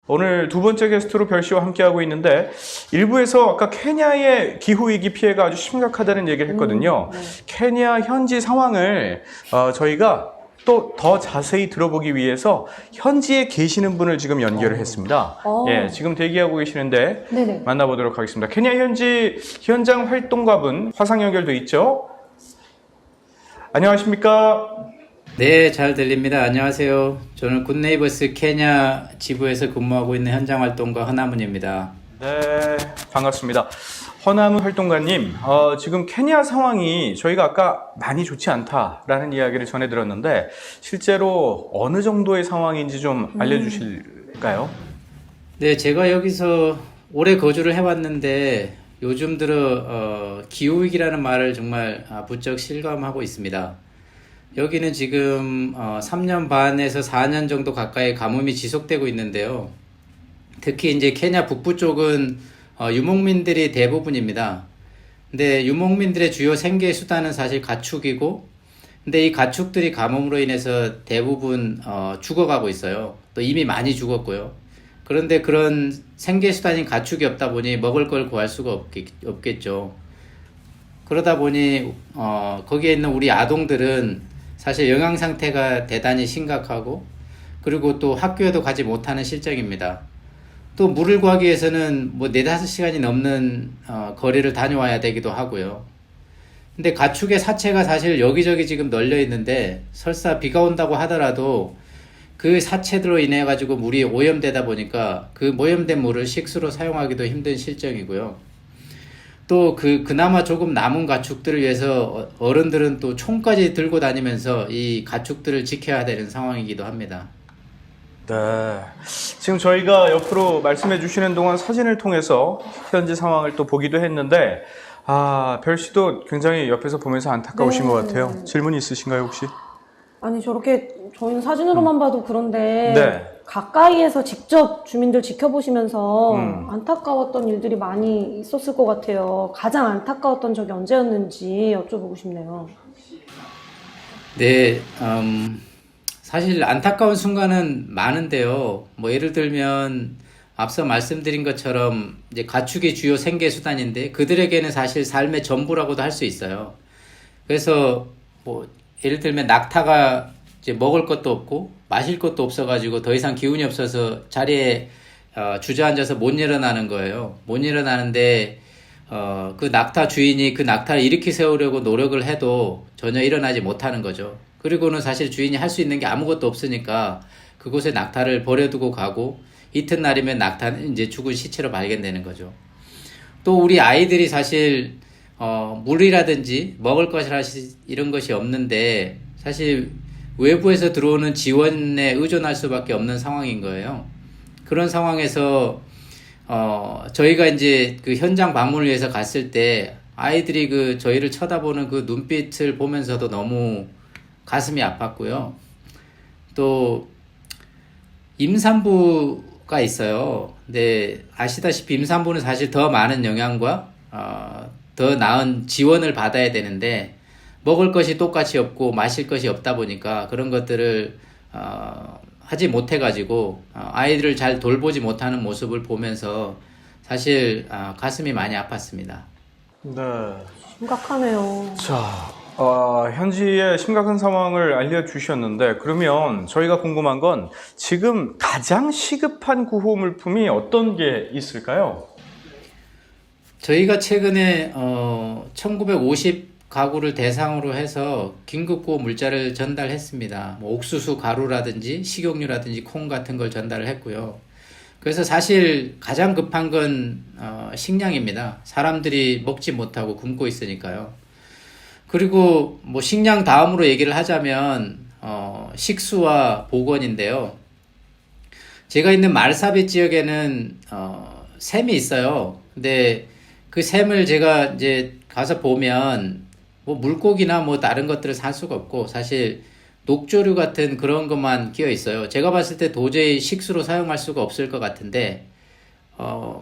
오늘 두 번째 게스트로 별 씨와 함께하고 있는데 일부에서 아까 케냐의 기후위기 피해가 아주 심각하다는 얘기를 했거든요. 케냐 현지 상황을 저희가 또 더 자세히 들어보기 위해서 현지에 계시는 분을 지금 연결을 했습니다. 예, 지금 대기하고 계시는데 네네. 만나보도록 하겠습니다. 케냐 현지 현장 활동가분 화상 연결돼 있죠? 안녕하십니까? 네, 잘 들립니다. 안녕하세요. 저는 굿네이버스 케냐 지부에서 근무하고 있는 현장 활동가 허나문입니다. 네, 반갑습니다. 허남우 활동가님, 지금 케냐 상황이 저희가 아까 많이 좋지 않다라는 이야기를 전해 들었는데 실제로 어느 정도의 상황인지 좀 알려주실까요? 네, 제가 여기서 오래 거주를 해왔는데 요즘 들어 기후위기라는 말을 정말 부쩍 실감하고 있습니다. 여기는 지금 3년 반에서 4년 정도 가까이 가뭄이 지속되고 있는데요. 특히 이제 케냐 북부 쪽은 유목민들이 대부분입니다. 근데 유목민들의 주요 생계 수단은 사실 가축이고, 근데 이 가축들이 가뭄으로 인해서 대부분 죽어가고 있어요. 또 이미 많이 죽었고요. 그런데 그런 생계 수단인 가축이 없다 보니 먹을 걸 구할 수가 없겠죠. 그러다 보니 거기에 있는 우리 아동들은 사실 영양 상태가 대단히 심각하고, 그리고 또 학교에도 가지 못하는 실정입니다. 또 물을 구하기 위해서는 뭐 4-5시간이 넘는 거리를 다녀와야 되기도 하고요. 근데 가축의 사체가 사실 여기저기 지금 널려 있는데 설사 비가 온다고 하더라도 그 사체들로 인해 가지고 물이 오염되다 보니까 그 오염된 물을 식수로 사용하기도 힘든 실정이고요. 또 그나마 조금 남은 가축들을 위해서 어른들은 또 총까지 들고 다니면서 이 가축들을 지켜야 되는 상황이기도 합니다. 네. 지금 저희가 옆으로 말씀해 주시는 동안 사진을 통해서 현지 상황을 또 보기도 했는데, 별 씨도 굉장히 옆에서 보면서 안타까우신 것 같아요. 질문이 있으신가요, 혹시? 아니 저렇게 저희는 사진으로만 봐도 그런데 네. 가까이에서 직접 주민들 지켜보시면서 안타까웠던 일들이 많이 있었을 것 같아요. 가장 안타까웠던 적이 언제였는지 여쭤보고 싶네요. 네, 사실 안타까운 순간은 많은데요. 뭐 예를 들면 앞서 말씀드린 것처럼 이제 가축이 주요 생계 수단인데 그들에게는 사실 삶의 전부라고도 할 수 있어요. 그래서 뭐 예를 들면 낙타가 이제 먹을 것도 없고 마실 것도 없어가지고 더 이상 기운이 없어서 자리에 주저앉아서 못 일어나는 거예요. 못 일어나는데 그 낙타 주인이 그 낙타를 일으키 세우려고 노력을 해도 전혀 일어나지 못하는 거죠. 그리고는 사실 주인이 할 수 있는 게 아무것도 없으니까 그곳에 낙타를 버려두고 가고 이튿날이면 낙타는 이제 죽은 시체로 발견되는 거죠. 또 우리 아이들이 사실 물이라든지 먹을 것이라든지 이런 것이 없는데 사실 외부에서 들어오는 지원에 의존할 수밖에 없는 상황인 거예요. 그런 상황에서 저희가 이제 그 현장 방문을 위해서 갔을 때 아이들이 그 저희를 쳐다보는 그 눈빛을 보면서도 너무 가슴이 아팠고요. 또 임산부가 있어요. 근데 아시다시피 임산부는 사실 더 많은 영양과 더 나은 지원을 받아야 되는데 먹을 것이 똑같이 없고 마실 것이 없다 보니까 그런 것들을 하지 못해가지고 아이들을 잘 돌보지 못하는 모습을 보면서 사실 가슴이 많이 아팠습니다. 네. 심각하네요. 자, 현지의 심각한 상황을 알려주셨는데, 그러면 저희가 궁금한 건 지금 가장 시급한 구호 물품이 어떤 게 있을까요? 저희가 최근에 1950 가구를 대상으로 해서 긴급구호 물자를 전달했습니다. 뭐 옥수수 가루라든지 식용유라든지 콩 같은 걸 전달을 했고요. 그래서 사실 가장 급한 건 식량입니다. 사람들이 먹지 못하고 굶고 있으니까요. 그리고 뭐 식량 다음으로 얘기를 하자면 식수와 보건인데요. 제가 있는 말사빗 지역에는 샘이 있어요. 근데 그 샘을 제가 이제 가서 보면 뭐 물고기나 뭐 다른 것들을 살 수가 없고 사실 녹조류 같은 그런 것만 끼어 있어요. 제가 봤을 때 도저히 식수로 사용할 수가 없을 것 같은데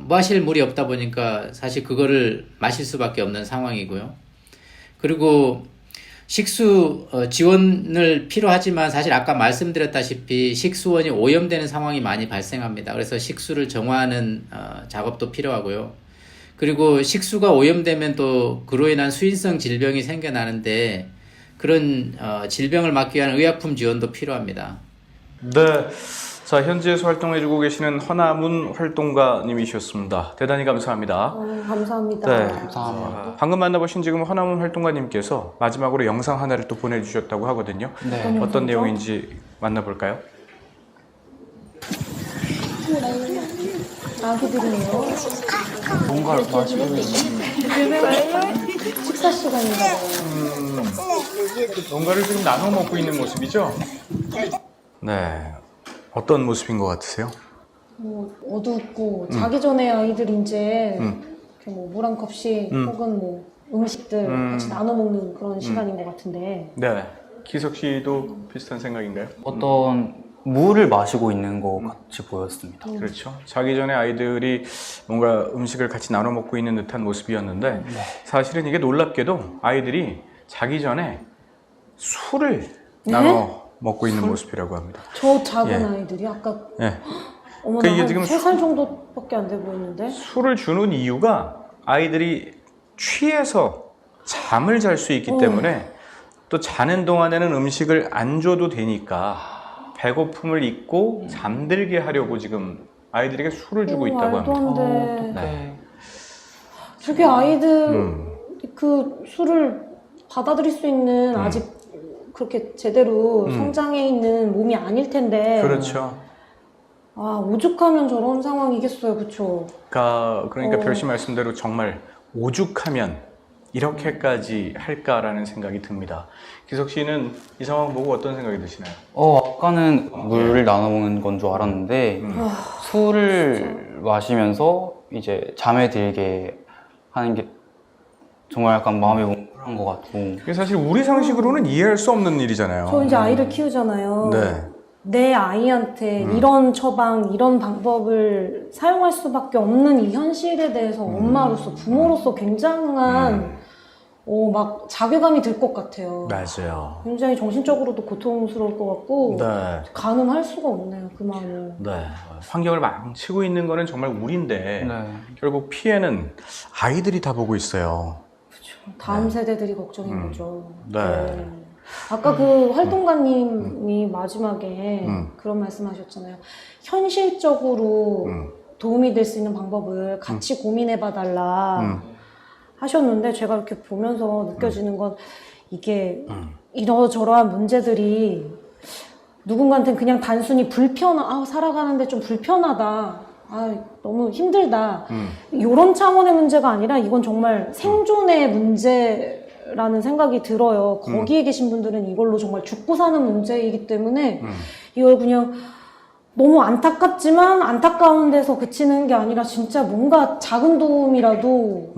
마실 물이 없다 보니까 사실 그거를 마실 수밖에 없는 상황이고요. 그리고 식수 지원을 필요하지만 사실 아까 말씀드렸다시피 식수원이 오염되는 상황이 많이 발생합니다. 그래서 식수를 정화하는 작업도 필요하고요. 그리고 식수가 오염되면 또 그로 인한 수인성 질병이 생겨나는데 그런 질병을 막기 위한 의약품 지원도 필요합니다. 네. 자, 현지에서 활동해주고 계시는 허남훈 활동가님이셨습니다. 대단히 감사합니다. 감사합니다. 네. 방금 만나보신 지금 허남훈 활동가님께서 마지막으로 영상 하나를 또 보내주셨다고 하거든요. 네. 어떤 어떤 영상이죠? 내용인지 만나볼까요? 아기들이네요. 뭔가를 마시고 있는 식사 시간인가 봐요. 뭔가를 지금 나눠 먹고 있는 모습이죠? 네. 어떤 모습인 것 같으세요? 뭐 어둡고 자기 전에 아이들이 이제 이렇게 뭐 물 한 컵씩 혹은 뭐 음식들 같이 나눠 먹는 그런 시간인 것 같은데. 네. 기석 씨도 비슷한 생각인가요? 어떤 물을 마시고 있는 것 같이 보였습니다. 그렇죠. 자기 전에 아이들이 뭔가 음식을 같이 나눠 먹고 있는 듯한 모습이었는데 사실은 이게 놀랍게도 아이들이 자기 전에 술을 나눠 먹고 있는 모습이라고 합니다. 저 작은 예. 아이들이 아까 예. 어머나 이게 한 지금 3살 정도밖에 안 돼 보이는데. 술을 주는 이유가 아이들이 취해서 잠을 잘 수 있기 때문에 또 자는 동안에는 음식을 안 줘도 되니까 배고픔을 잊고 잠들게 하려고 지금 아이들에게 술을 주고 있다고 말도 합니다. 안 돼. 네. 저게 아이들 그 술을 받아들일 수 있는 아직 그렇게 제대로 성장해 있는 몸이 아닐 텐데. 그렇죠. 아, 오죽하면 저런 상황이겠어요, 그쵸? 그러니까 별씨 말씀대로 정말 오죽하면 이렇게까지 할까라는 생각이 듭니다. 기석 씨는 이 상황 보고 어떤 생각이 드시나요? 아까는 물을 나눠 먹는 건 줄 알았는데 술을 마시면서 이제 잠에 들게 하는 게 정말 약간 마음이 뭉클한 것 같고. 이게 사실 우리 상식으로는 이해할 수 없는 일이잖아요. 저 이제 아이를 키우잖아요. 네. 내 아이한테 이런 처방, 이런 방법을 사용할 수밖에 없는 이 현실에 대해서 엄마로서, 부모로서 굉장한 막 자괴감이 들 것 같아요. 맞아요. 굉장히 정신적으로도 고통스러울 것 같고 네. 가늠할 수가 없네요, 그 마음을. 네. 환경을 망치고 있는 거는 정말 우리인데 네. 결국 피해는 아이들이 다 보고 있어요. 다음 세대들이 걱정인 거죠. 네. 아까 그 활동가님이 마지막에 그런 말씀하셨잖아요. 현실적으로 도움이 될 수 있는 방법을 같이 고민해봐달라 하셨는데 제가 이렇게 보면서 느껴지는 건 이게 이러저러한 문제들이 누군가한테는 그냥 단순히 살아가는데 좀 불편하다. 너무 힘들다. 이런 차원의 문제가 아니라 이건 정말 생존의 문제라는 생각이 들어요. 거기에 계신 분들은 이걸로 정말 죽고 사는 문제이기 때문에 이걸 그냥 너무 안타깝지만 안타까운 데서 그치는 게 아니라 진짜 뭔가 작은 도움이라도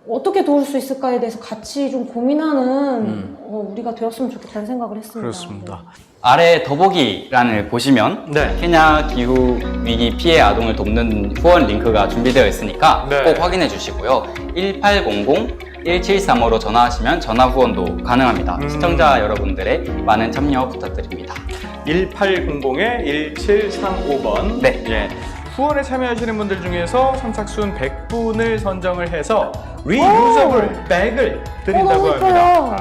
어떻게 도울 수 있을까에 대해서 같이 좀 고민하는 우리가 되었으면 좋겠다는 생각을 했습니다. 그렇습니다. 아래 더보기란을 보시면 네. 케냐 기후 위기 피해 아동을 돕는 후원 링크가 준비되어 있으니까 네. 꼭 확인해 주시고요. 1800-1735로 전화하시면 전화 후원도 가능합니다. 시청자 여러분들의 많은 참여 부탁드립니다. 1800-1735번. 네. 예. 후원에 참여하시는 분들 중에서 선착순 100분을 선정을 해서 리유저블 백을 드린다고 너무 합니다. 예뻐요.